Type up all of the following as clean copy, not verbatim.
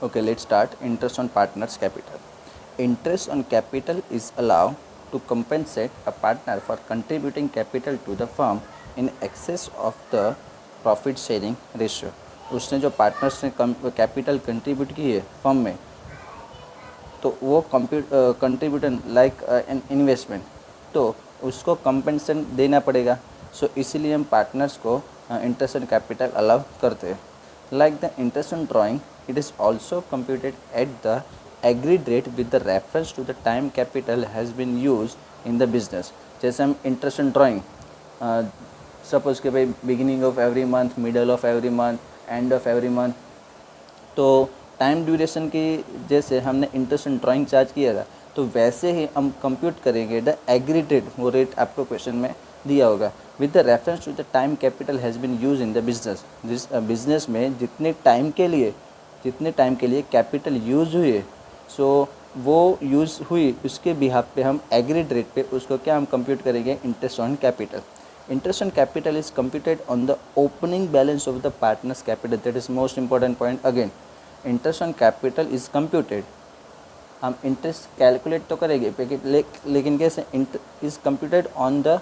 Okay, let's start. Interest on partner's capital. Interest on capital is allowed to compensate a partner for contributing capital to the firm in excess of the profit sharing ratio. उसने जो partners ने capital contribute की है firm में, तो वो कंट्रीब्यूटन like an investment, तो उसको कंपेंसेशन देना पड़ेगा. सो इसीलिए हम पार्टनर्स को इंटरेस्ट ऑन कैपिटल अलाउ करते हैं. Like the interest on drawing, it is also computed at the agreed rate with the reference to the time capital has been use in the business. जैसे हम interest on drawing, suppose कि भाई beginning of every month, middle of every month, end of every month, तो time duration की जैसे हमने interest in drawing charge किया था, तो वैसे ही हम कंप्यूट करेंगे द एग्रीड रेट. वो रेट आपको क्वेश्चन में दिया होगा with the reference to the time capital has been use in the business. जिस बिजनेस में जितने टाइम के लिए कैपिटल यूज हुई है, सो वो यूज़ हुई उसके बिहाफ पे हम एग्रीड रेट पे उसको क्या हम कंप्यूट करेंगे, interest on capital. Interest on capital is computed on the opening balance of the partner's capital. That is most important point again. Interest on capital is computed. हम interest calculate तो करेंगे लेकिन कैसे, is computed on the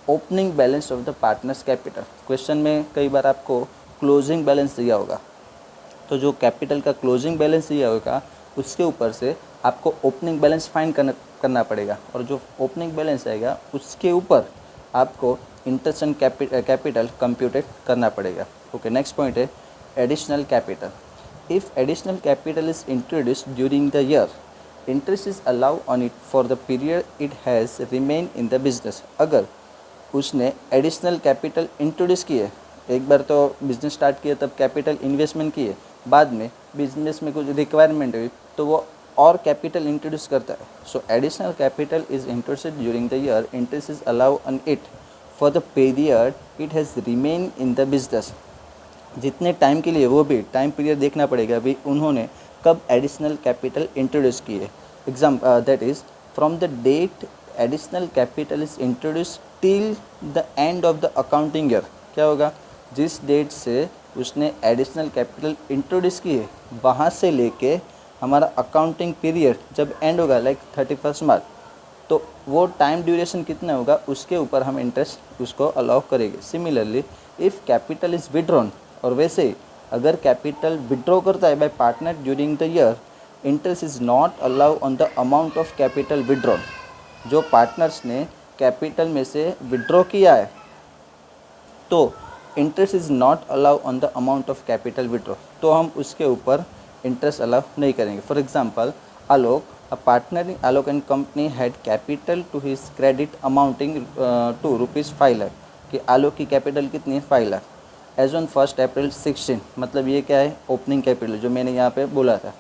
opening balance of the partners capital. Question में कई बार आपको closing balance दिया होगा, तो जो कैपिटल का क्लोजिंग बैलेंस दिया होगा उसके ऊपर से आपको ओपनिंग बैलेंस फाइंड करना पड़ेगा, और जो ओपनिंग बैलेंस आएगा उसके ऊपर आपको इंटरेस्ट ऑन कैपिटल कंप्यूटेड करना पड़ेगा. ओके, नेक्स्ट पॉइंट है additional capital. If additional capital is introduced during the year, interest is allow on it for the period it has remain in the business. अगर उसने additional capital introduce किए, एक बार तो business start किया तब capital investment किए, बाद में बिजनेस में कुछ रिक्वायरमेंट हुई तो वो और कैपिटल इंट्रोड्यूस करता है. सो additional capital is introduced during the year, interest is allow on it for the period it has remain in the business. जितने टाइम के लिए, वो भी टाइम पीरियड देखना पड़ेगा अभी उन्होंने कब एडिशनल कैपिटल इंट्रोड्यूस किए. That is from the date additional capital is introduce till the end of the accounting year. क्या होगा, जिस डेट से उसने एडिशनल कैपिटल इंट्रोड्यूस किए वहाँ से लेके हमारा अकाउंटिंग पीरियड जब एंड होगा लाइक 31 मार्च, तो वो टाइम ड्यूरेशन कितना होगा उसके ऊपर हम इंटरेस्ट उसको अलाउ करेंगे. Similarly if capital is withdrawn, और वैसे ही अगर कैपिटल विड्रॉ करता है bye partner during the year, interest is not allow on the amount of capital withdrawn. जो पार्टनर्स ने कैपिटल में से विड्रॉ किया है, तो interest is not allow on the amount of capital withdraw, तो हम उसके ऊपर इंटरेस्ट अलाउ नहीं करेंगे. For example, Alok, a partner in Alok and company had capital to his credit amounting to ₹5 lakh. कि आलोक की कैपिटल कितनी है, 5 लाख. एज ऑन 1 अप्रैल 16, मतलब ये क्या है, ओपनिंग कैपिटल जो मैंने यहाँ पे बोला था.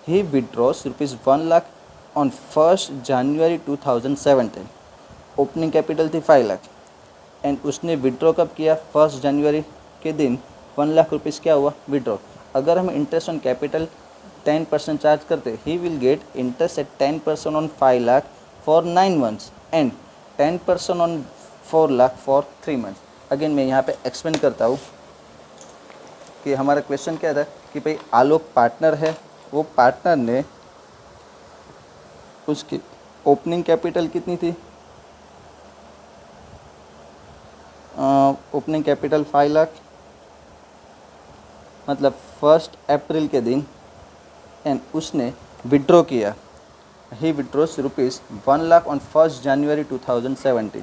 He withdraws ₹1 lakh on 1 January 2017. Opening capital थी 5 लाख एंड उसने विड्रॉ कब किया, 1 जनवरी के दिन 1 लाख रुपीज़ क्या हुआ, विड्रॉ. अगर हम इंटरेस्ट ऑन कैपिटल 10% चार्ज करते, he will get interest eight 10% on 5 lakh for 9 months and 10% on 4 lakh for 3 months. Again मैं यहाँ पे एक्सप्लेन करता हूँ कि हमारा क्वेश्चन क्या था कि भाई आलोक पार्टनर है, वो पार्टनर ने उसकी ओपनिंग कैपिटल कितनी थी, ओपनिंग कैपिटल 5 लाख, मतलब 1 अप्रैल के दिन, एंड उसने विड्रॉ किया, ही withdraws ₹1 lakh on 1 January 2017.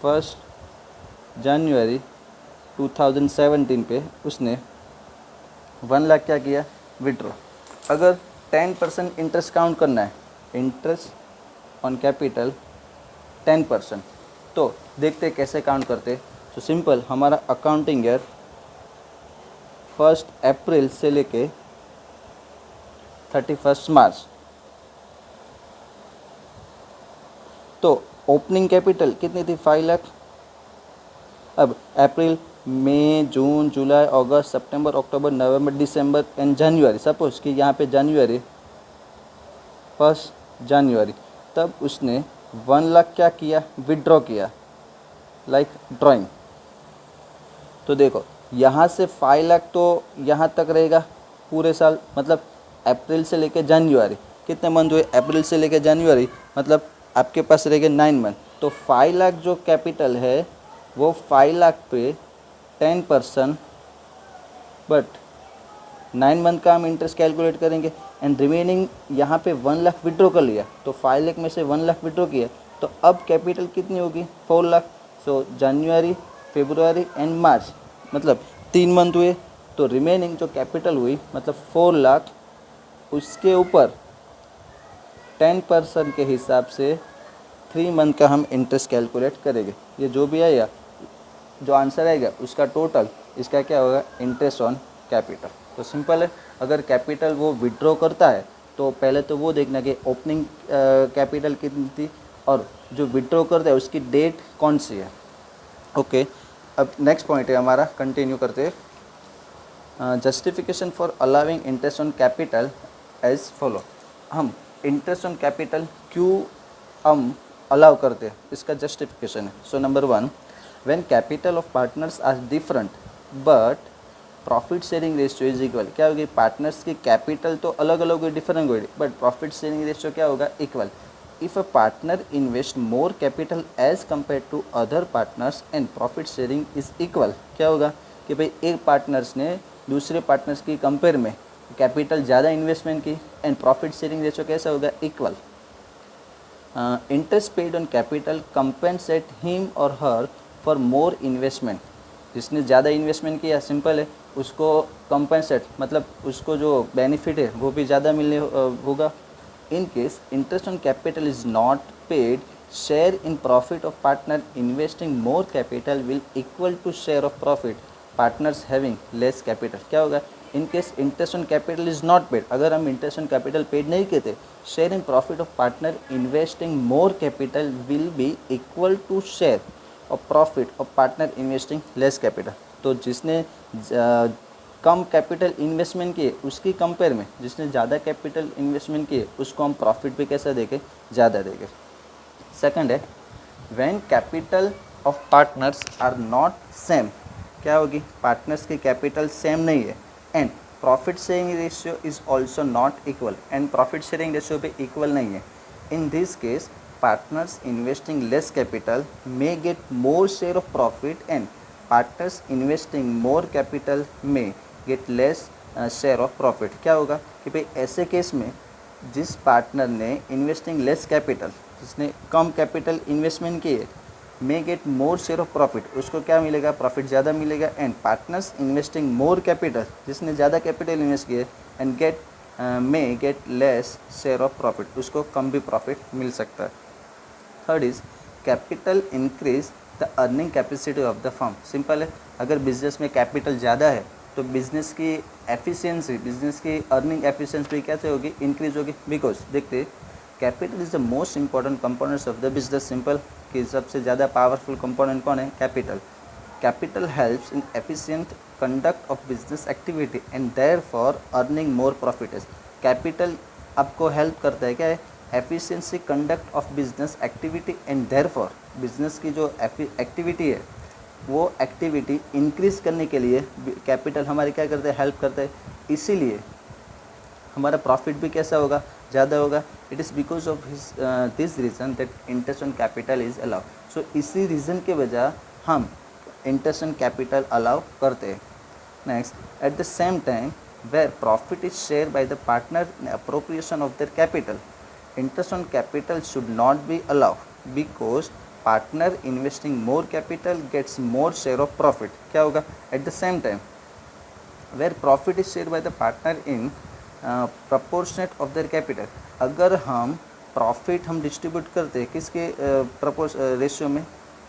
1 January 2017 पे उसने 1 लाख क्या किया, विड्रॉ. अगर 10% इंटरेस्ट काउंट करना है, इंटरेस्ट ऑन कैपिटल 10%, तो देखते कैसे काउंट करते. तो सिंपल, हमारा अकाउंटिंग ईयर 1 अप्रैल से लेके 31 मार्च, तो ओपनिंग कैपिटल कितनी थी, 5 लाख. अब अप्रैल, मई, जून, जुलाई, अगस्त, सितंबर, अक्टूबर, नवंबर, दिसंबर एंड जनवरी. सपोज कि यहाँ पे जनवरी 1 जनवरी, तब उसने 1 लाख क्या किया, विड्रॉ किया लाइक ड्राइंग. तो देखो यहाँ से 5 लाख तो यहाँ तक रहेगा, पूरे साल, मतलब अप्रैल से लेकर जनवरी कितने मंथ हुए, अप्रैल से लेकर जनवरी, मतलब आपके पास रहेंगे 9 मंथ। तो 5 लाख जो कैपिटल है वो 5 लाख पे 10%, बट 9 मंथ का हम इंटरेस्ट कैलकुलेट करेंगे। एंड रिमेनिंग यहाँ पे 1 लाख विड्रॉ कर लिया, तो 5 लाख में से 1 लाख विड्रॉ किया, तो अब कैपिटल कितनी होगी, 4 लाख। सो जनवरी, फरवरी एंड मार्च, मतलब 3 मंथ हुए, तो रिमेनिंग जो कैपिटल हुई मतलब 4 लाख, उसके ऊपर 10% के हिसाब से 3 मंथ का हम इंटरेस्ट कैलकुलेट करेंगे। ये जो भी आएगा, जो आंसर आएगा उसका टोटल इसका क्या होगा, इंटरेस्ट ऑन कैपिटल। तो सिंपल है, अगर कैपिटल वो विड्रॉ करता है तो पहले तो वो देखना कि ओपनिंग कैपिटल कितनी थी और जो विड्रॉ करता है उसकी डेट कौन सी है। ओके, अब नेक्स्ट पॉइंट है हमारा, कंटिन्यू करते हैं। Justification for allowing interest on capital as follow. हम इंटरेस्ट ऑन कैपिटल क्यों हम अलाउ करते हैं, इसका जस्टिफिकेशन है। So number 1, when capital of partners are different but profit sharing ratio is equal. क्या होगी, पार्टनर्स की कैपिटल तो अलग अलग होगी, डिफरेंट होगी, बट प्रॉफिट शेयरिंग रेशियो क्या होगा, equal. If a partner invest more capital as compare to other partners and profit sharing is equal. क्या होगा कि भाई एक पार्टनर्स ने दूसरे पार्टनर्स की कंपेयर में कैपिटल ज़्यादा इन्वेस्टमेंट की एंड प्रॉफिट शेयरिंग रेशियो कैसा होगा, equal. Interest paid on capital compensate him और हर फॉर मोर इन्वेस्टमेंट। जिसने ज़्यादा इन्वेस्टमेंट किया, सिंपल है, उसको कंपेंसेट मतलब उसको जो बेनिफिट है वो भी ज़्यादा मिलने होगा। In case interest on capital is not paid, share in profit of partner investing more capital will equal to share of profit partners having less capital. क्या होगा, in case interest on capital is not paid, अगर हम interest on capital paid नहीं किए थे, share in profit of partner investing more capital will be equal to share of profit of partner investing less capital. तो जिसने कम capital investment किए उसकी compare में जिसने ज़्यादा कैपिटल इन्वेस्टमेंट किए उसको हम प्रॉफिट भी कैसा देंगे, ज़्यादा देंगे। सेकंड है, when capital of partners are not same. क्या होगी, पार्टनर्स की कैपिटल सेम नहीं है and profit sharing ratio is also not equal, and profit sharing ratio भी इक्वल नहीं है। In this case partners investing less capital may get more share of profit and partners investing more capital may get less share of profit। क्या होगा कि भाई ऐसे case में जिस पार्टनर ने इन्वेस्टिंग लेस कैपिटल, जिसने कम कैपिटल इन्वेस्टमेंट किए, may get more share of profit, उसको क्या मिलेगा, प्रॉफिट ज़्यादा मिलेगा। And partners investing more capital, जिसने ज़्यादा कैपिटल इन्वेस्ट किए, and may get less share of profit, उसको कम भी प्रॉफिट मिल सकता है। Third is capital increase the earning capacity of the firm. Simple है, अगर बिजनेस में कैपिटल ज़्यादा है तो बिजनेस की एफिशिएंसी, बिजनेस की अर्निंग एफिशिएंसी कैसे होगी, इंक्रीज होगी। बिकॉज देखते capital is the most important components of the business. Simple कि सबसे ज़्यादा पावरफुल कंपोनेंट कौन है, capital. Capital helps in efficient conduct of business activity and therefore earning more profit. Capital आपको हेल्प करता है, क्या है, efficiency conduct of business activity and therefore business की जो एक्टिविटी है वो एक्टिविटी इंक्रीज़ करने के लिए कैपिटल हमारी क्या करता है, हेल्प करता है। इसीलिए हमारा प्रॉफिट भी कैसा होगा, ज़्यादा होगा। It is because of this reason that interest on capital is allow. So इसी रीज़न के वजह हम इंटरेस्ट ऑन कैपिटल अलाउ करते हैं। Next, at the same time where profit is share by the partner in appropriation of their capital, interest on capital should not be allowed because partner investing more capital gets more share of profit। क्या होगा, at the same time where profit is shared by the partner in proportionate of their capital, अगर हम profit हम distribute करते हैं किसके ratio में,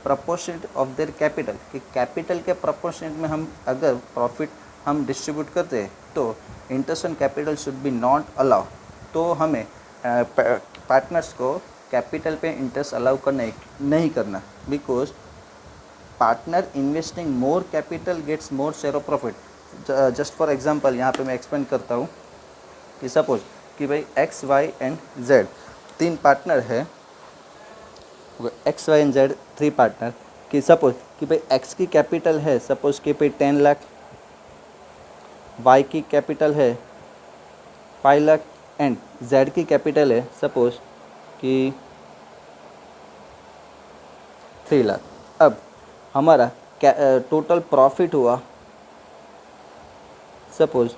proportionate of their capital, कि कैपिटल के प्रपोर्शनेट में हम अगर प्रॉफिट हम डिस्ट्रीब्यूट करते हैं तो interest on capital should be not allow. तो हमें पार्टनर्स को कैपिटल पे इंटरेस्ट अलाउ करना नहीं करना, because partner investing more capital gets more share of profit. Just for example यहाँ पे मैं एक्सप्लेन करता हूँ कि सपोज कि भाई X Y and Z 3 partner है, X Y and Z 3 partner, कि सपोज कि भाई एक्स की कैपिटल है सपोज कि भाई 10 लाख, वाई की कैपिटल है 5 लाख एंड जेड की कैपिटल है सपोज कि 3 लाख। अब हमारा टोटल प्रॉफिट हुआ सपोज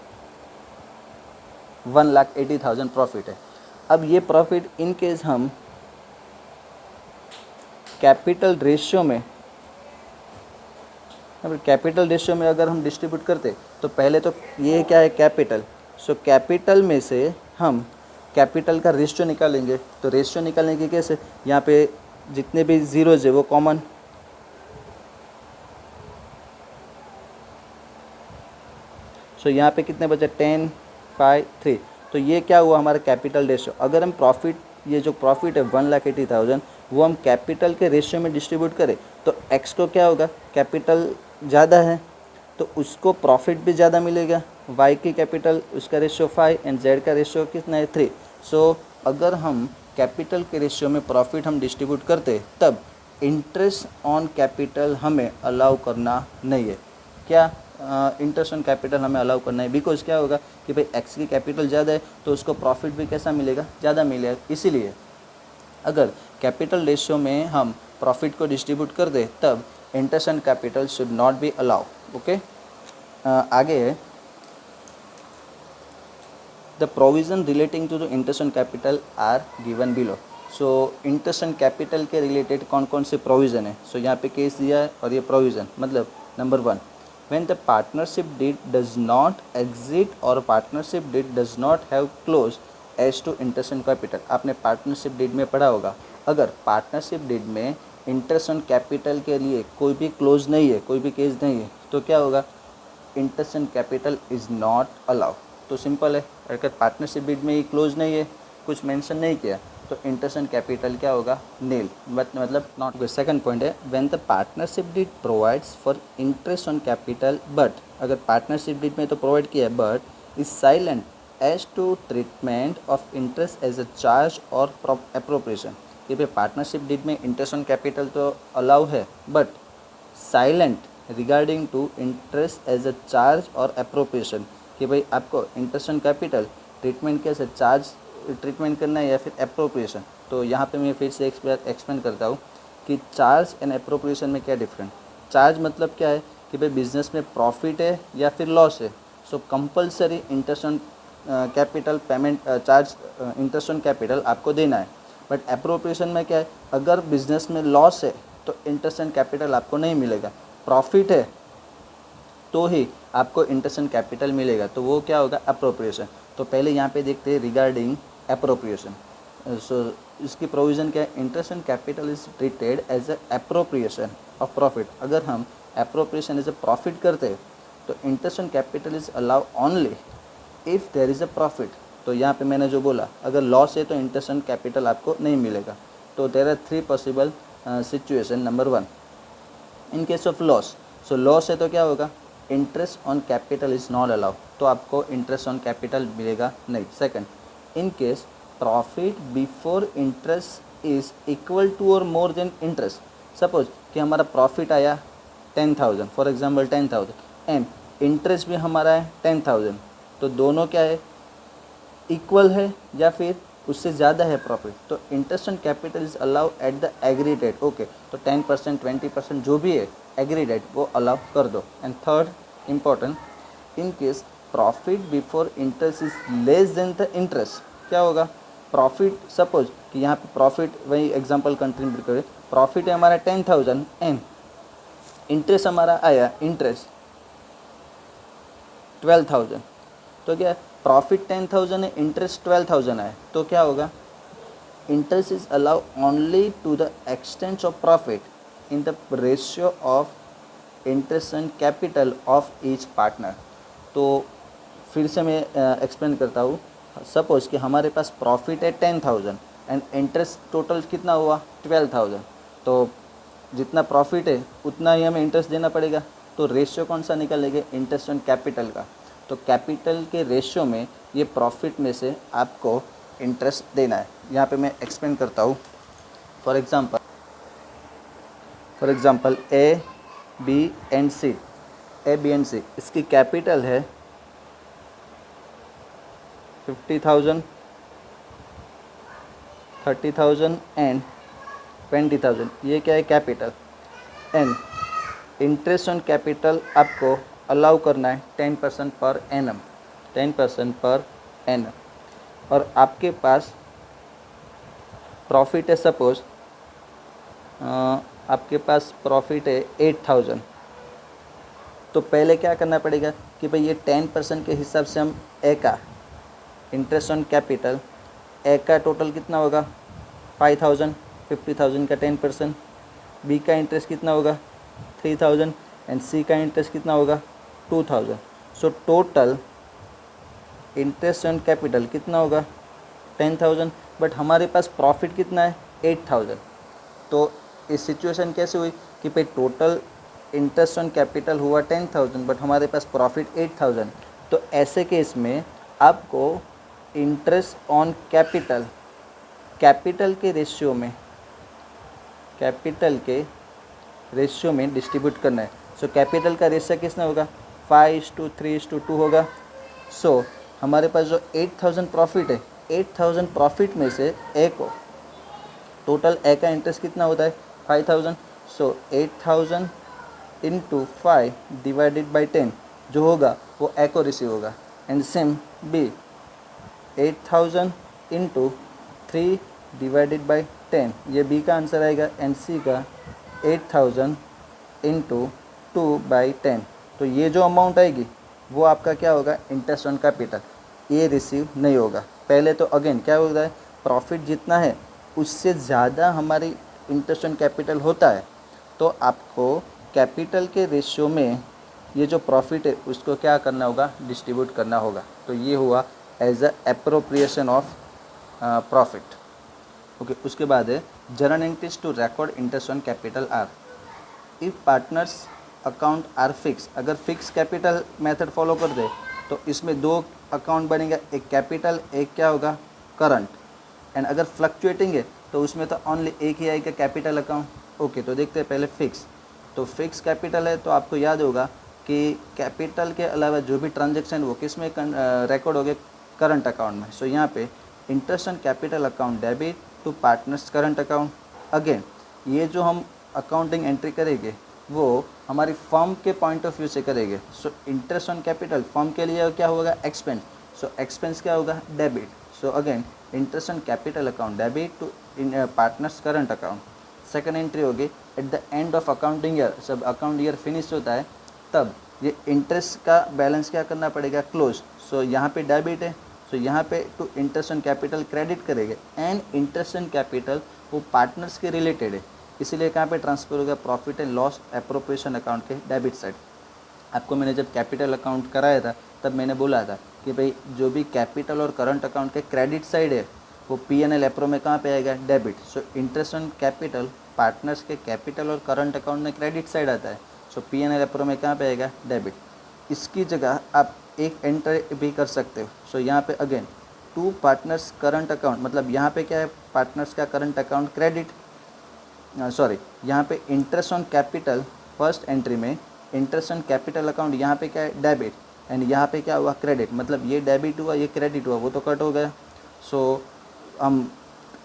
1,80,000 प्रॉफिट है। अब ये प्रॉफिट इन केस हम कैपिटल रेशियो में अगर हम डिस्ट्रीब्यूट करते तो पहले तो ये क्या है कैपिटल, सो कैपिटल में से हम कैपिटल का रेशियो निकालेंगे। तो रेशियो निकालने की कैसे, यहाँ पे जितने भी जीरोज है वो कॉमन, सो यहाँ पे कितने बचे 10, 5, 3। तो ये क्या हुआ हमारा कैपिटल रेशियो। अगर हम प्रॉफिट, ये जो प्रॉफिट है 1,80,000 वो हम कैपिटल के रेशियो में डिस्ट्रीब्यूट करें तो एक्स को क्या होगा, कैपिटल ज़्यादा है तो उसको प्रॉफिट भी ज़्यादा मिलेगा। वाई की कैपिटल उसका रेशियो 5 एंड जेड का रेशियो कितना है 3। सो अगर हम कैपिटल के रेशियो में प्रॉफिट हम डिस्ट्रीब्यूट करते तब इंटरेस्ट ऑन कैपिटल हमें अलाउ करना नहीं है। क्या इंटरेस्ट ऑन कैपिटल हमें अलाउ करना है, बिकॉज क्या होगा कि भाई एक्स की कैपिटल ज़्यादा है तो उसको प्रॉफिट भी कैसा मिलेगा, ज़्यादा मिलेगा। इसीलिए अगर कैपिटल रेशियो में हम प्रॉफिट को डिस्ट्रीब्यूट कर दे तब interest on capital should not be allow. Okay, आगे है the provision relating to the interest on capital are given below. So interest on capital के रिलेटेड कौन कौन से प्रोविज़न है, सो यहाँ पे केस दिया है और ये प्रोविज़न मतलब number 1, when the partnership deed does not exist or partnership deed does not have clause as to interest on capital। आपने पार्टनरशिप डीड में पढ़ा होगा, अगर पार्टनरशिप डीड में इंटरेस्ट ऑन कैपिटल के लिए कोई भी क्लोज नहीं है, कोई भी केस नहीं है तो क्या होगा, interest on capital is not allow. तो सिंपल है, अगर पार्टनरशिप डीड में ये क्लोज नहीं है, कुछ मेंशन नहीं किया तो इंटरेस्ट ऑन कैपिटल क्या होगा, नील, मतलब नॉट। सेकंड पॉइंट है when the partnership deed provides for interest on capital but, अगर पार्टनरशिप डीड में तो प्रोवाइड किया है but is silent as to treatment of interest as a charge और एप्रोप्रिएशन। कि भाई पार्टनरशिप डीड में इंटरेस्ट ऑन कैपिटल तो अलाउ है but silent regarding to interest as a charge और एप्रोप्रिएशन, कि भाई आपको इंटरेस्ट ऑन कैपिटल ट्रीटमेंट कैसे, चार्ज ट्रीटमेंट करना है या फिर एप्रोप्रिएशन। तो यहाँ पे मैं फिर से एक्सप्लेन करता हूँ कि चार्ज एंड एप्रोप्रिएशन में क्या डिफरेंट। चार्ज मतलब क्या है कि भाई बिजनेस में प्रॉफिट है या फिर लॉस है, so compulsory interest on capital payment, charge interest on capital आपको देना है। बट एप्रोप्रिएशन में क्या है, अगर बिजनेस में लॉस है तो इंटरेस्ट ऑन कैपिटल आपको नहीं मिलेगा, प्रॉफिट है तो ही आपको इंटरेस्ट ऑन कैपिटल मिलेगा, तो वो क्या होगा, एप्रोप्रिएशन। तो पहले यहाँ पे देखते हैं रिगार्डिंग एप्रोप्रिएशन। सो इसकी प्रोविज़न क्या है, interest on capital is treated as a appropriation of profit. अगर हम एप्रोप्रिएशन एज अ प्रॉफिट करते हैं तो interest on capital is allow only if there is a profit. तो यहाँ पे मैंने जो बोला, अगर लॉस है तो इंटरेस्ट ऑन कैपिटल आपको नहीं मिलेगा। तो there are 3 possible situation. Number 1, in case of loss, so loss है तो क्या होगा, interest on capital is not allow, तो आपको इंटरेस्ट ऑन कैपिटल मिलेगा नहीं। Second, in case profit before interest is equal to और मोर देन इंटरेस्ट। सपोज कि हमारा प्रॉफिट आया 10,000, फॉर एग्जांपल 10,000 एंड इंटरेस्ट भी हमारा है 10,000, तो दोनों क्या है, इक्वल है या फिर उससे ज़्यादा है प्रॉफिट, तो interest on capital is allow at the agree rate. Okay, तो 10%, 20% जो भी है एग्री रेट वो अलाउ कर दो। And third important, in case profit before interest is less than the interest, क्या होगा, प्रॉफिट, सपोज कि यहाँ पे प्रॉफिट, वही एग्जांपल कंटिन्यू करें, प्रॉफिट है हमारा 10,000 एंड इंटरेस्ट हमारा आया इंटरेस्ट 12,000, तो क्या प्रॉफिट 10,000 है, इंटरेस्ट 12,000 है, तो क्या होगा, interest is allow only to the extent of profit in the ratio of interest and capital of each partner. तो फिर से मैं एक्सप्लेन करता हूँ। सपोज़ कि हमारे पास प्रॉफिट है 10,000 एंड इंटरेस्ट टोटल कितना हुआ 12,000, तो जितना प्रॉफिट है उतना ही हमें इंटरेस्ट देना पड़ेगा। तो रेशियो कौन सा निकलेगा, इंटरेस्ट ऑन कैपिटल का। तो कैपिटल के रेशियो में ये प्रॉफिट में से आपको इंटरेस्ट देना है। यहाँ पे मैं एक्सप्लेन करता हूँ। For example A B and C, इसकी कैपिटल है 50,000, 30,000 एंड 20,000, ये क्या है capital. And interest on capital आपको अलाउ करना है 10% पर एनम, 10% पर एनम। और आपके पास प्रॉफिट है, सपोज आपके पास प्रॉफिट है 8,000, तो पहले क्या करना पड़ेगा कि भाई ये 10% के हिसाब से हम ए का इंटरेस्ट ऑन कैपिटल, ए का टोटल कितना होगा 5,000, 50,000 का 10%, बी का इंटरेस्ट कितना होगा 3,000 एंड सी का इंटरेस्ट कितना होगा 2,000। So total interest on capital कितना होगा 10,000, बट हमारे पास प्रॉफिट कितना है 8,000। तो इस सिचुएशन कैसे हुई कि भाई टोटल इंटरेस्ट ऑन कैपिटल हुआ 10,000 बट हमारे पास प्रॉफिट 8,000। तो ऐसे केस में आपको इंटरेस्ट ऑन कैपिटल कैपिटल के रेशियो में डिस्ट्रीब्यूट करना है। सो कैपिटल का रेशियो कितना होगा 5:3:2 होगा। सो हमारे पास जो 8,000 प्रॉफिट है, 8,000 प्रॉफिट में से ए को टोटल ए का इंटरेस्ट कितना होता है 5,000। सो 8,000 इंटू 5 डिवाइडेड बाई 10 जो होगा वो ए को रिसीव होगा। And same B 8,000 into 3 divided by 10, ये बी का आंसर आएगा। एंड सी का 8,000 इंटू 2/10, तो ये जो अमाउंट आएगी वो आपका क्या होगा इंटरेस्ट ऑन कैपिटल, ये रिसीव नहीं होगा। पहले तो अगेन क्या होता है प्रॉफिट जितना है उससे ज़्यादा हमारी इंटरेस्ट ऑन कैपिटल होता है, तो आपको कैपिटल के रेशियो में ये जो प्रॉफिट है उसको क्या करना होगा डिस्ट्रीब्यूट करना होगा। तो ये हुआ as a appropriation of profit. Okay, उसके बाद है journal entries to record interest on capital are if partners account are fix. अगर फिक्स कैपिटल मेथड फॉलो कर दे तो इसमें दो अकाउंट बनेगा, एक कैपिटल एक क्या होगा करंट। एंड अगर फ्लक्चुएटिंग है तो उसमें तो ओनली एक ही आएगा कैपिटल अकाउंट। ओके, तो देखते हैं पहले फिक्स। तो फिक्स कैपिटल है तो आपको याद होगा कि कैपिटल के अलावा जो भी ट्रांजैक्शन वो किस में रिकॉर्ड हो गए करंट अकाउंट में। सो यहाँ पे interest on capital account debit to partners current account. Again ये जो हम अकाउंटिंग एंट्री करेंगे वो हमारी फर्म के पॉइंट ऑफ व्यू से करेंगे। So interest on capital firm के लिए क्या होगा एक्सपेंस, सो एक्सपेंस क्या होगा debit. So again interest on capital account debit to partners current account. Second entry होगी at the end of accounting year, सब अकाउंट ईयर फिनिश होता है तब ये इंटरेस्ट का बैलेंस क्या करना पड़ेगा क्लोज। सो यहाँ पे डेबिट है, सो यहाँ पे to interest on capital credit करेंगे। एंड इंटरेस्ट ऑन कैपिटल वो पार्टनर्स के रिलेटेड है, इसीलिए कहाँ पे ट्रांसफर होगा profit and loss appropriation account के डेबिट साइड। आपको मैंने जब कैपिटल अकाउंट कराया था तब मैंने बोला था कि भाई जो भी कैपिटल और करंट अकाउंट के क्रेडिट साइड है वो P&L एप्रो में कहाँ पे आएगा debit. So interest on capital partners के कैपिटल और करंट अकाउंट में क्रेडिट साइड आता है, सो P&L एप्रो में कहाँ पे आएगा डेबिट। इसकी जगह आप एक एंट्री भी कर सकते हो। सो यहाँ पे again to partners current account, मतलब यहाँ पे क्या है पार्टनर्स का करंट अकाउंट क्रेडिट, सॉरी यहाँ पे interest on capital first entry में इंटरेस्ट ऑन कैपिटल अकाउंट यहाँ पे क्या है डेबिट एंड यहाँ पे क्या हुआ क्रेडिट, मतलब ये डेबिट हुआ ये क्रेडिट हुआ वो तो कट हो गया। सो हम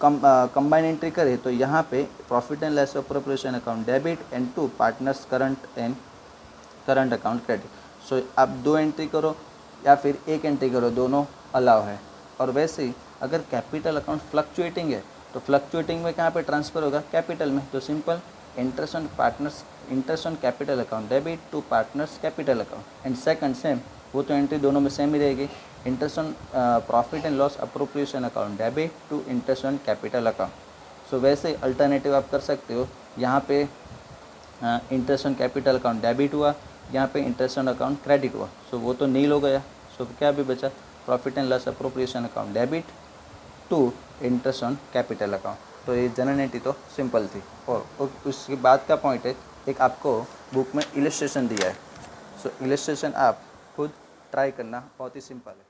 कंबाइन एंट्री करें तो यहाँ पे profit and loss appropriation account debit and to partners current account credit. So आप दो एंट्री करो या फिर एक एंट्री करो, दोनों अलाउ है। और वैसे ही अगर कैपिटल अकाउंट फ्लक्चुएटिंग है तो फ्लक्चुएटिंग में कहाँ पे ट्रांसफ़र होगा कैपिटल में, तो simple interest on capital account debit to partners capital account. And second same, वो तो एंट्री दोनों में सेम ही रहेगी, interest on profit and loss appropriation account debit to interest on capital account. So वैसे अल्टरनेटिव आप कर सकते हो, यहाँ पे interest on capital account debit हुआ, यहाँ पे इंटरेस्ट ऑन अकाउंट क्रेडिट हुआ, सो वो तो नील हो गया। सो क्या भी बचा profit and loss appropriation account debit to interest on capital account. तो ये जनरल एंट्री तो सिंपल थी। और उसके बाद का पॉइंट है एक आपको बुक में इलस्ट्रेशन दिया है, सो इलस्ट्रेशन आप खुद ट्राई करना, बहुत ही सिंपल है।